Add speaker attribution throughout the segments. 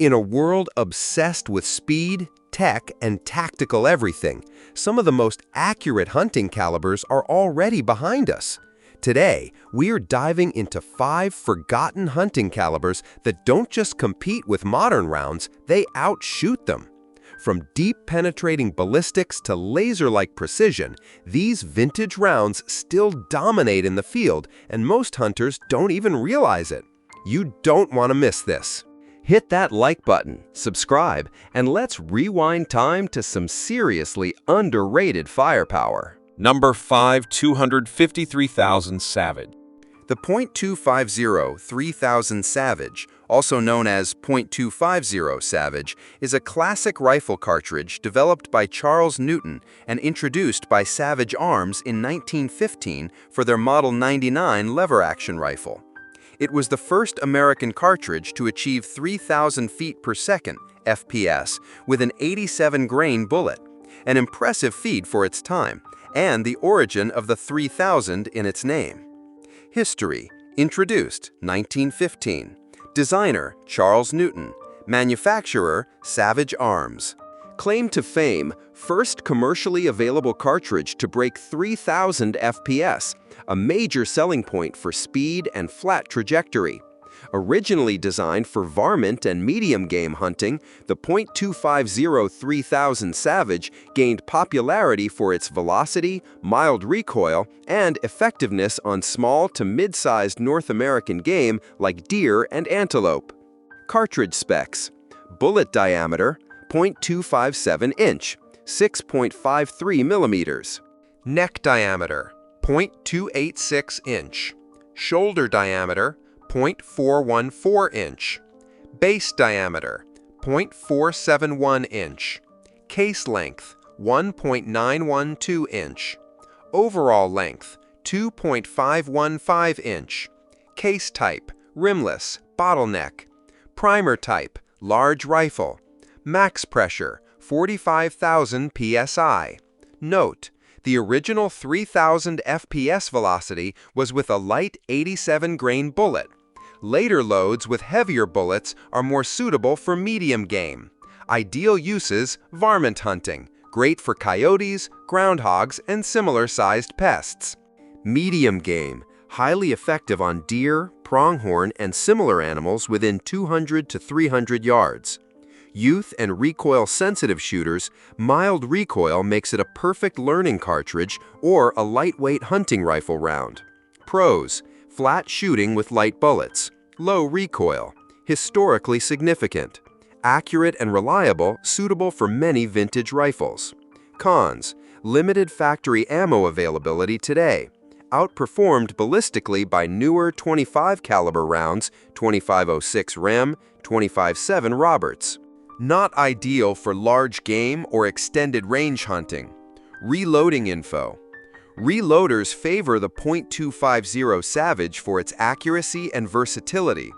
Speaker 1: In a world obsessed with speed, tech, and tactical everything, some of the most accurate hunting calibers are already behind us. Today, we are diving into 5 forgotten hunting calibers that don't just compete with modern rounds, they outshoot them. From deep penetrating ballistics to laser-like precision, these vintage rounds still dominate in the field, and most hunters don't even realize it. You don't want to miss this. Hit that like button, subscribe, and let's rewind time to some seriously underrated firepower.
Speaker 2: Number 5, 253,000 Savage.
Speaker 1: The .250 3000 Savage, also known as .250 Savage, is a classic rifle cartridge developed by Charles Newton and introduced by Savage Arms in 1915 for their Model 99 lever-action rifle. It was the first American cartridge to achieve 3,000 feet per second (FPS) with an 87-grain bullet, an impressive feat for its time, and the origin of the 3000 in its name. History: introduced 1915. Designer: Charles Newton. Manufacturer: Savage Arms. Claim to fame: first commercially available cartridge to break 3,000 FPS, a major selling point for speed and flat trajectory. Originally designed for varmint and medium game hunting, the .250 3000 Savage gained popularity for its velocity, mild recoil, and effectiveness on small to mid-sized North American game like deer and antelope. Cartridge specs: bullet diameter, .257 inch, 6.53 millimeters. Neck diameter, .286 inch. Shoulder diameter, .414 inch. Base diameter, .471 inch. Case length, 1.912 inch. Overall length, 2.515 inch. Case type, rimless, bottleneck. Primer type, large rifle. Max pressure, 45,000 psi. Note: the original 3,000 FPS velocity was with a light 87-grain bullet. Later loads with heavier bullets are more suitable for medium game. Ideal uses: varmint hunting, great for coyotes, groundhogs, and similar-sized pests. Medium game, highly effective on deer, pronghorn, and similar animals within 200 to 300 yards. Youth and recoil-sensitive shooters, mild recoil makes it a perfect learning cartridge or a lightweight hunting rifle round. Pros: flat shooting with light bullets, low recoil, historically significant, accurate and reliable, suitable for many vintage rifles. Cons: limited factory ammo availability today, outperformed ballistically by newer 25 caliber rounds, 2506 Rem, 25.7 Roberts. Not ideal for large game or extended range hunting. Reloading info: reloaders favor the .250 Savage for its accuracy and versatility.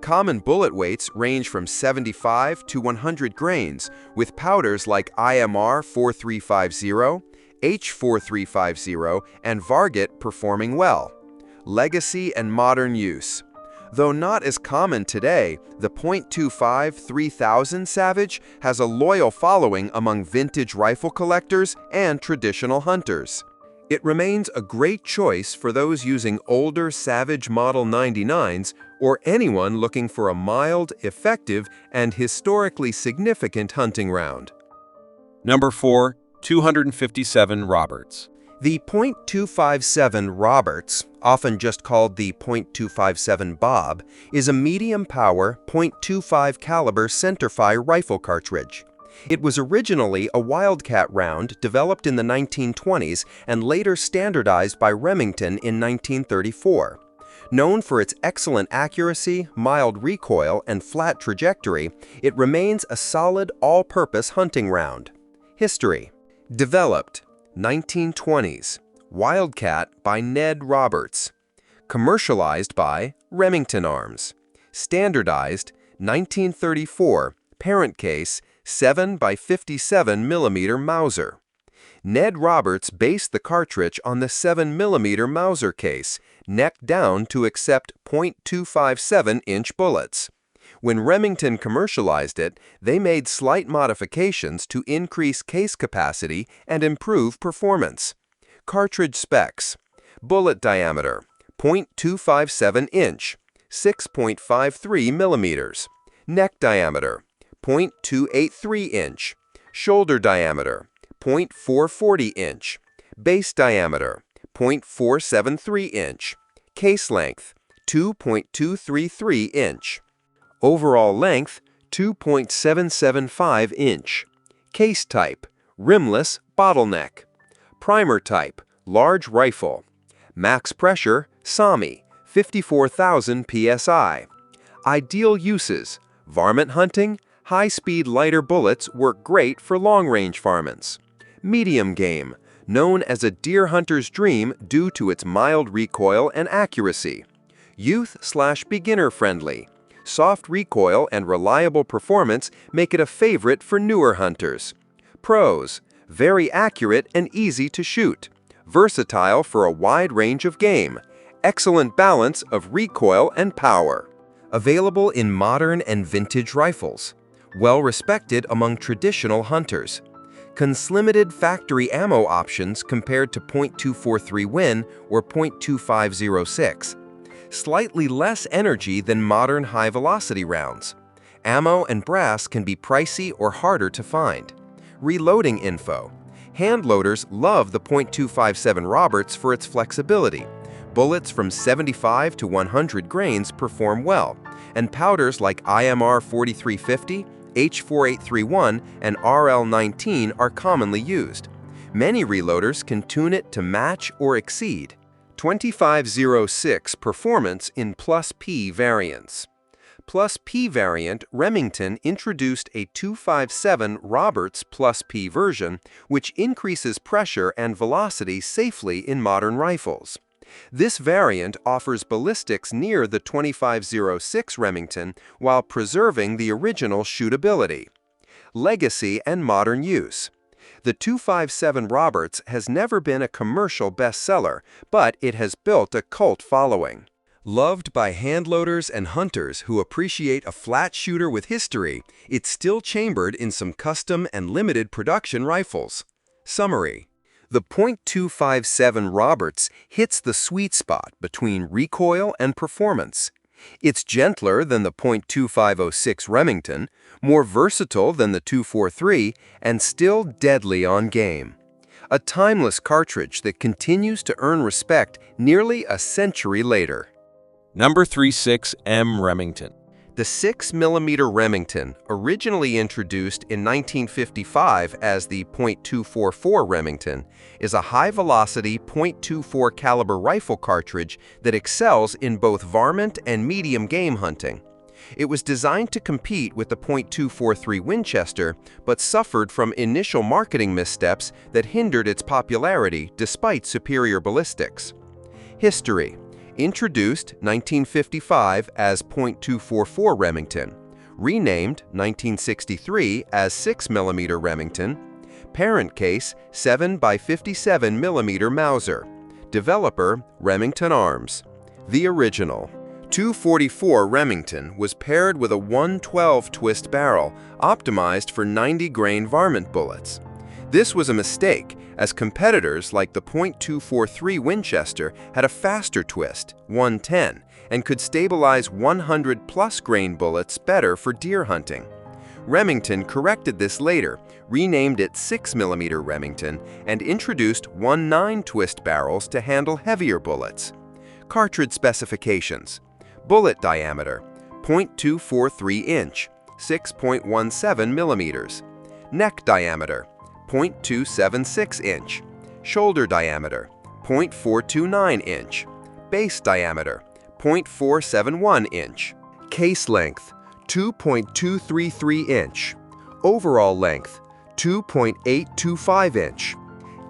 Speaker 1: Common bullet weights range from 75 to 100 grains, with powders like IMR 4350, H4350, and Varget performing well. Legacy and modern use: though not as common today, the .25 3000 Savage has a loyal following among vintage rifle collectors and traditional hunters. It remains a great choice for those using older Savage Model 99s or anyone looking for a mild, effective, and historically significant hunting round.
Speaker 2: Number 4, 257 Roberts.
Speaker 1: The .257 Roberts, often just called the .257 Bob, is a medium-power .25 caliber centerfire rifle cartridge. It was originally a Wildcat round developed in the 1920s and later standardized by Remington in 1934. Known for its excellent accuracy, mild recoil, and flat trajectory, it remains a solid all-purpose hunting round. History: developed 1920s, Wildcat by Ned Roberts. Commercialized by Remington Arms. Standardized 1934, parent case 7 by 57 millimeter Mauser. Ned Roberts based the cartridge on the 7 millimeter Mauser case, neck down to accept .257 inch bullets. When Remington commercialized it, they made slight modifications to increase case capacity and improve performance. Cartridge specs: bullet diameter, 0.257 inch, 6.53 millimeters. Neck diameter, 0.283 inch. Shoulder diameter, 0.440 inch. Base diameter, 0.473 inch. Case length, 2.233 inch. Overall length, 2.775 inch. Case type, rimless bottleneck. Primer type, large rifle. Max pressure, SAMI, 54,000 psi. Ideal uses: varmint hunting, high-speed lighter bullets work great for long-range varmints. Medium game, known as a deer hunter's dream due to its mild recoil and accuracy. Youth/beginner friendly. Soft recoil and reliable performance make it a favorite for newer hunters. Pros: very accurate and easy to shoot. Versatile for a wide range of game. Excellent balance of recoil and power. Available in modern and vintage rifles. Well respected among traditional hunters. Limited factory ammo options compared to .243 Win or .2506. Slightly less energy than modern high-velocity rounds. Ammo and brass can be pricey or harder to find. Reloading info: hand loaders love the .257 Roberts for its flexibility. Bullets from 75 to 100 grains perform well, and powders like IMR 4350, H4831, and RL19 are commonly used. Many reloaders can tune it to match or exceed. 2506 performance in Plus P variants. Plus P variant, Remington introduced a 257 Roberts Plus P version, which increases pressure and velocity safely in modern rifles. This variant offers ballistics near the 2506 Remington while preserving the original shootability. Legacy and modern use. The 257 Roberts has never been a commercial bestseller, but it has built a cult following. Loved by handloaders and hunters who appreciate a flat shooter with history, it's still chambered in some custom and limited production rifles. Summary: the .257 Roberts hits the sweet spot between recoil and performance. It's gentler than the .2506 Remington, more versatile than the 243, and still deadly on game. A timeless cartridge that continues to earn respect nearly a century later.
Speaker 2: Number 36M Remington.
Speaker 1: The 6mm Remington, originally introduced in 1955 as the .244 Remington, is a high-velocity .24 caliber rifle cartridge that excels in both varmint and medium game hunting. It was designed to compete with the .243 Winchester, but suffered from initial marketing missteps that hindered its popularity despite superior ballistics. History: introduced 1955 as .244 Remington, renamed 1963 as 6mm Remington, parent case 7x57mm Mauser, developer Remington Arms. The original 244 Remington was paired with a 112 twist barrel optimized for 90-grain varmint bullets. This was a mistake, as competitors like the .243 Winchester had a faster twist, 110, and could stabilize 100-plus grain bullets better for deer hunting. Remington corrected this later, renamed it 6mm Remington, and introduced 1/9 twist barrels to handle heavier bullets. Cartridge specifications: bullet diameter, 0.243 inch, 6.17 millimeters. Neck diameter, 0.276 inch. Shoulder diameter, 0.429 inch. Base diameter, 0.471 inch. Case length, 2.233 inch. Overall length, 2.825 inch.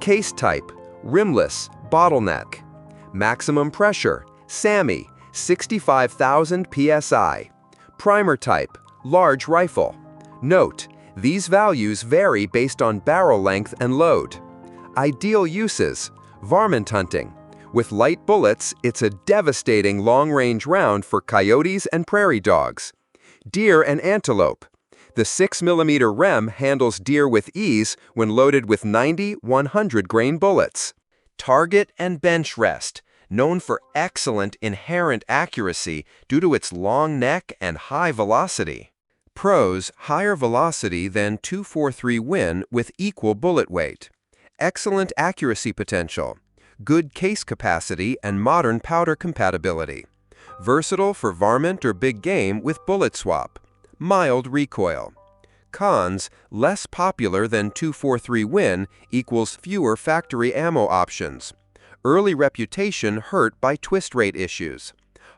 Speaker 1: Case type, rimless, bottleneck. Maximum pressure, SAMI, 65,000 psi. Primer type, large rifle. Note: these values vary based on barrel length and load. Ideal uses: varmint hunting. With light bullets, it's a devastating long-range round for coyotes and prairie dogs. Deer and antelope. The 6mm rem handles deer with ease when loaded with 90-100 grain bullets. Target and bench rest, known for excellent inherent accuracy due to its long neck and high velocity. Pros: higher velocity than .243 Win with equal bullet weight. Excellent accuracy potential. Good case capacity and modern powder compatibility. Versatile for varmint or big game with bullet swap. Mild recoil. Cons: less popular than .243 Win equals fewer factory ammo options. Early reputation hurt by twist rate issues.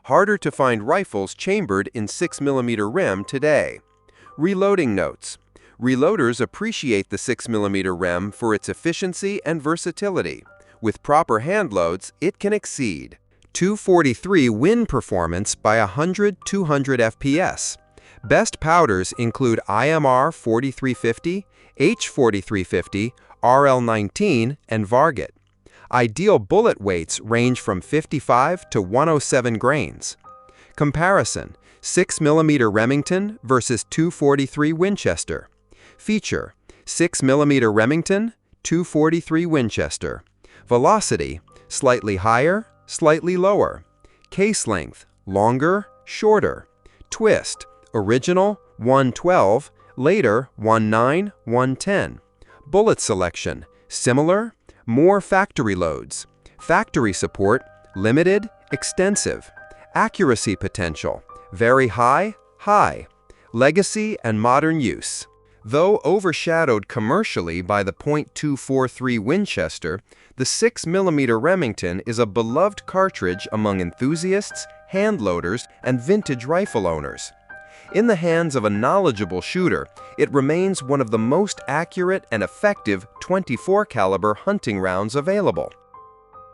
Speaker 1: Harder to find rifles chambered in 6mm rem today. Reloading notes. Reloaders appreciate the 6mm rem for its efficiency and versatility. With proper hand loads, it can exceed .243 Win performance by 100-200 FPS. Best powders include IMR 4350, H4350, RL19, and Varget. Ideal bullet weights range from 55 to 107 grains. Comparison: 6mm Remington versus .243 Winchester. Feature: 6mm Remington, .243 Winchester. Velocity: slightly higher, slightly lower. Case length: longer, shorter. Twist: original 112, later 19, 110. Bullet selection: similar, more factory loads. Factory support: limited, extensive. Accuracy potential: very high, high. Legacy and modern use. Though overshadowed commercially by the .243 Winchester, the 6mm Remington is a beloved cartridge among enthusiasts, handloaders, and vintage rifle owners. In the hands of a knowledgeable shooter, it remains one of the most accurate and effective .24 caliber hunting rounds available.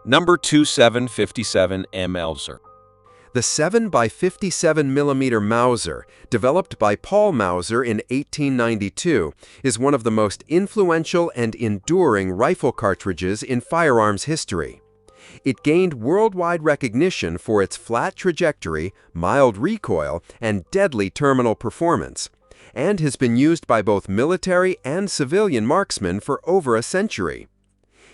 Speaker 2: Number 2 757 Mauser.
Speaker 1: The 7x57mm Mauser, developed by Paul Mauser in 1892, is one of the most influential and enduring rifle cartridges in firearms history. It gained worldwide recognition for its flat trajectory, mild recoil, and deadly terminal performance, and has been used by both military and civilian marksmen for over a century.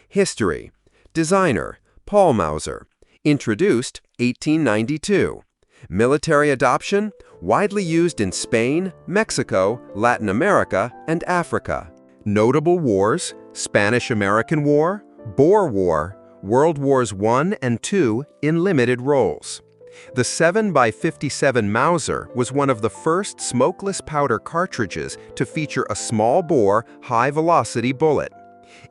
Speaker 1: History. Designer: Paul Mauser. Introduced 1892. Military adoption: widely used in Spain, Mexico, Latin America, and Africa. Notable wars: Spanish-American War, Boer War, World Wars I and II in limited roles. The 7x57 Mauser was one of the first smokeless powder cartridges to feature a small-bore, high-velocity bullet.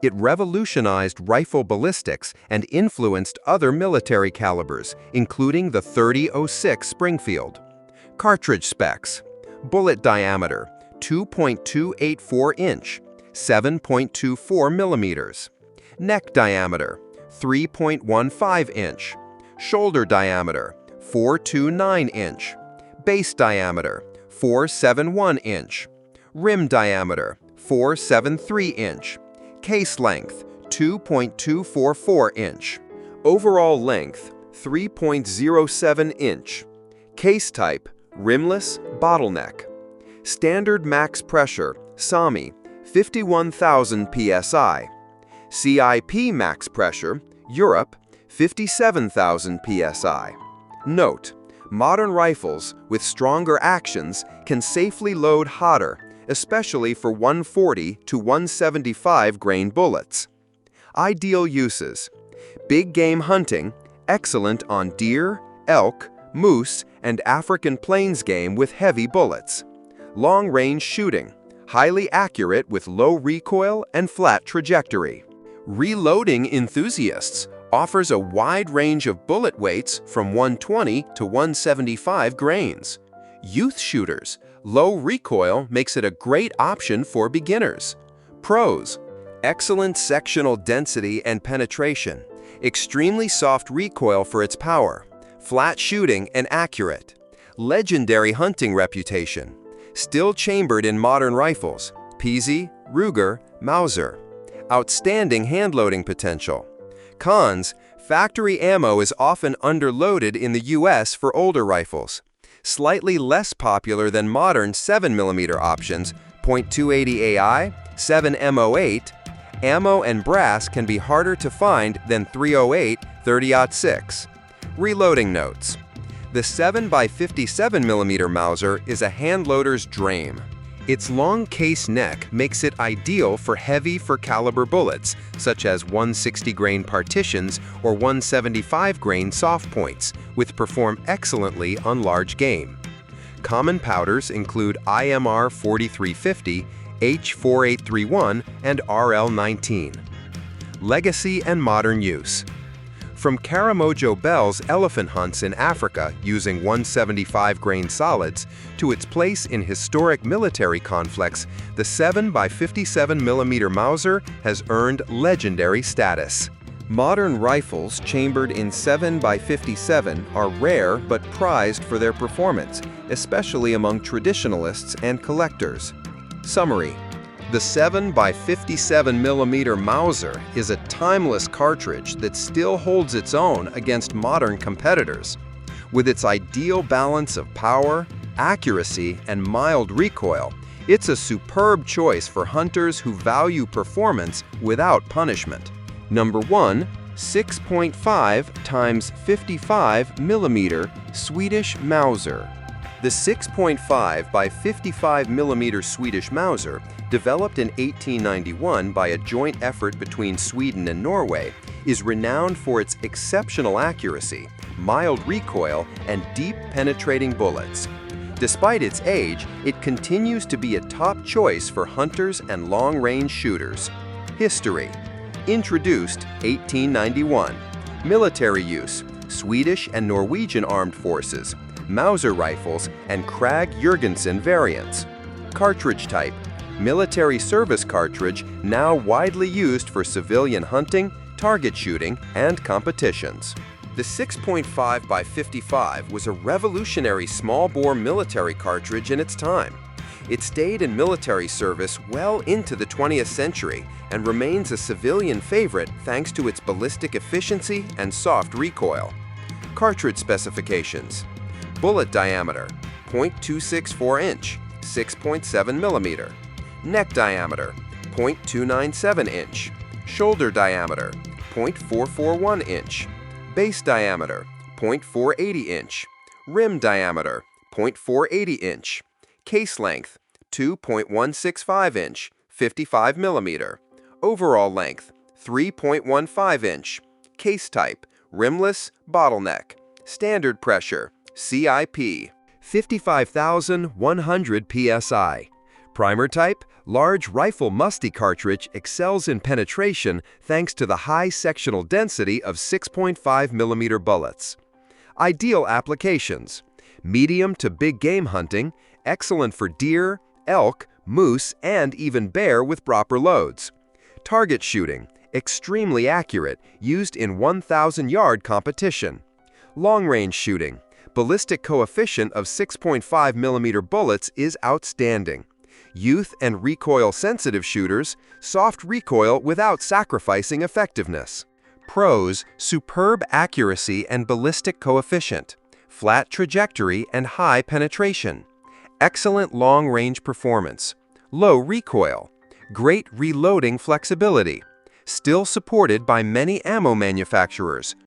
Speaker 1: It revolutionized rifle ballistics and influenced other military calibers, including the .30-06 Springfield. Cartridge specs: bullet diameter 2.284 inch, 7.24 millimeters. Neck diameter 3.15 inch. Shoulder diameter 429 inch. Base diameter 471 inch. Rim diameter 473 inch. Case length 2.244 inch. Overall length 3.07 inch. Case type: rimless, bottleneck. Standard max pressure, SAMI, 51,000 psi. CIP max pressure, Europe, 57,000 psi. Note: modern rifles with stronger actions can safely load hotter, especially for 140 to 175 grain bullets. Ideal uses: big game hunting, excellent on deer, elk, moose, and African plains game with heavy bullets. Long-range shooting, highly accurate with low recoil and flat trajectory. Reloading enthusiasts, offers a wide range of bullet weights from 120 to 175 grains. Youth shooters, low recoil makes it a great option for beginners. Pros: excellent sectional density and penetration, extremely soft recoil for its power, flat shooting and accurate. Legendary hunting reputation, still chambered in modern rifles, Peasy, Ruger, Mauser. Outstanding handloading potential. Cons: factory ammo is often underloaded in the US for older rifles. Slightly less popular than modern 7mm options, .280 AI, 7M08, ammo and brass can be harder to find than 308 30-06. Reloading notes. The 7x57mm Mauser is a handloader's dream. Its long case neck makes it ideal for heavy caliber bullets, such as 160-grain partitions or 175-grain soft points, which perform excellently on large game. Common powders include IMR 4350, H4831, and RL19. Legacy and modern use. From Karamojo Bell's elephant hunts in Africa using 175-grain solids to its place in historic military conflicts, the 7x57mm Mauser has earned legendary status. Modern rifles chambered in 7x57 are rare but prized for their performance, especially among traditionalists and collectors. Summary. The 7x57mm Mauser is a timeless cartridge that still holds its own against modern competitors. With its ideal balance of power, accuracy, and mild recoil, it's a superb choice for hunters who value performance without punishment. Number 1. 6.5 x 55mm Swedish Mauser. The 6.5 by 55mm Swedish Mauser, developed in 1891 by a joint effort between Sweden and Norway, is renowned for its exceptional accuracy, mild recoil, and deep penetrating bullets. Despite its age, it continues to be a top choice for hunters and long-range shooters. History. Introduced 1891. Military use: Swedish and Norwegian armed forces, Mauser rifles, and Krag-Jurgensen variants. Cartridge type: military service cartridge, now widely used for civilian hunting, target shooting, and competitions. The 6.5 by 55 was a revolutionary small-bore military cartridge in its time. It stayed in military service well into the 20th century and remains a civilian favorite thanks to its ballistic efficiency and soft recoil. Cartridge specifications: bullet diameter, 0.264 inch, 6.7 millimeter. Neck diameter, 0.297 inch. Shoulder diameter, 0.441 inch. Base diameter, 0.480 inch. Rim diameter, 0.480 inch. Case length, 2.165 inch, 55 millimeter. Overall length, 3.15 inch. Case type, rimless, bottleneck. Standard pressure, CIP, 55,100 psi. Primer type, large rifle musty cartridge excels in penetration thanks to the high sectional density of 6.5mm bullets. Ideal applications: medium to big game hunting, excellent for deer, elk, moose, and even bear with proper loads. Target shooting, extremely accurate, used in 1,000-yard competition. Long-range shooting, ballistic coefficient of 6.5mm bullets is outstanding. Youth and recoil-sensitive shooters, soft recoil without sacrificing effectiveness. Pros: superb accuracy and ballistic coefficient, flat trajectory and high penetration, excellent long-range performance, low recoil, great reloading flexibility, still supported by many ammo manufacturers,